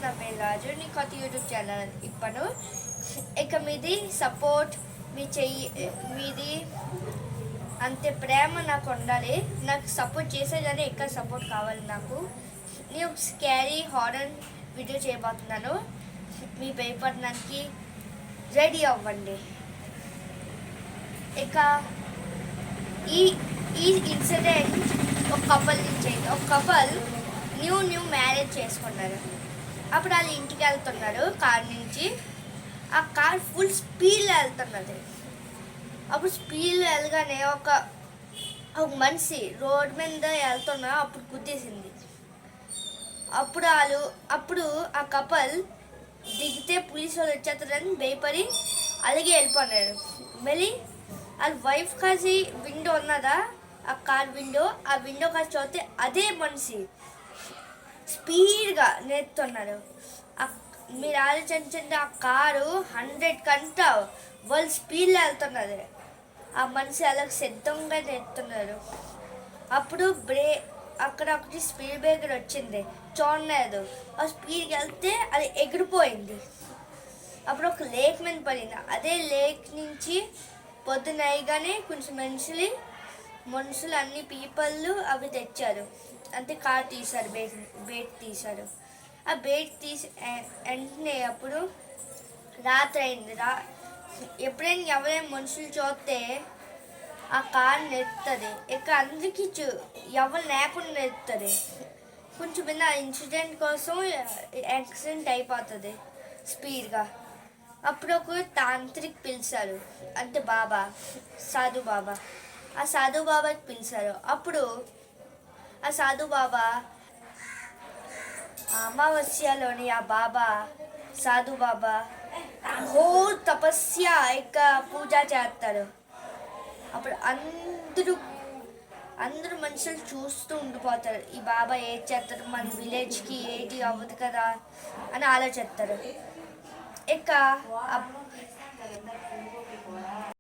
నా పేరు రాజు నీ కొత్త యూట్యూబ్ ఛానల్ ఇప్పను ఇక మీది సపోర్ట్ మీది అంతే ప్రేమ నాకు ఉండాలి. నాకు సపోర్ట్ చేసేదని ఎక్కువ సపోర్ట్ కావాలి. నాకు నేను స్కారీ హారర్ వీడియో చేయబోతున్నాను. మీ భయపడడానికి రెడీ అవ్వండి. ఇక ఈ ఈ ఇన్సిడెంట్ ఒక కపుల్ నుంచి ఒక కపుల్ న్యూ మ్యారేజ్ చేసుకున్నారు. అప్పుడు వాళ్ళు ఇంటికి వెళ్తున్నారు. కార్ నుంచి ఆ కార్ ఫుల్ స్పీడ్లో వెళ్తున్నది. అప్పుడు స్పీడ్లో వెళ్ళగానే ఒక మనిషి రోడ్ మీద వెళ్తున్నా అప్పుడు గుద్దేసింది. అప్పుడు ఆ కపుల్ దిగితే పోలీసు వాళ్ళు వచ్చేస్తారని భయపడి అలాగే వెళ్ళిపోయినారు. మళ్ళీ వాళ్ళ వైఫ్ కాసి విండో ఉన్నదా, ఆ కార్ విండో, ఆ విండో కాసి చూస్తే అదే మనిషి స్పీడ్గా నేర్తున్నారు. మీరు ఆలోచించండి, ఆ కారు 100 కంట వాళ్ళు స్పీడ్లో వెళ్తున్నది. ఆ మనిషి అలా సిద్ధంగా నేర్తున్నారు. అప్పుడు అక్కడ ఒకటి స్పీడ్ బ్రేకర్ వచ్చింది, చూడలేదు. ఆ స్పీడ్కి వెళ్తే అది ఎగిరిపోయింది. అప్పుడు ఒక లేక్ మీద పడింది. అదే లేక్ నుంచి పొద్దునయ్యగానే కొంచెం మనుషులు అన్ని పీపళ్ళు అవి తెచ్చారు. అంతే కార్ తీశారు, బేట్ తీశారు. ఆ బేట్ తీసి వెంటనే అప్పుడు రాత్రి అయింది. ఎప్పుడైనా ఎవరైనా మనుషులు చూస్తే ఆ కార్ నెడుతుంది. ఇక అందరికీ ఎవరు లేకుండా నెడుతుంది. కొంచెం ఆ ఇన్సిడెంట్ కోసం యాక్సిడెంట్ అయిపోతుంది స్పీడ్గా. అప్పుడు ఒక తాంత్రిక్ పిలిచారు, అంటే బాబా, సాధు బాబా. ఆ సాధు బాబాకి పిలిచారు. అప్పుడు ఆ సాధు బాబా అమావాస్యలోని ఆ బాబా సాధు బాబా ఘోర్ తపస్య ఇక పూజ చేస్తారు. అప్పుడు అందరూ మనుషులు చూస్తూ ఉండిపోతారు. ఈ బాబా ఏది చేస్తారు, మన విలేజ్కి ఏది అవ్వదు కదా అని ఆలోచిస్తారు. ఇక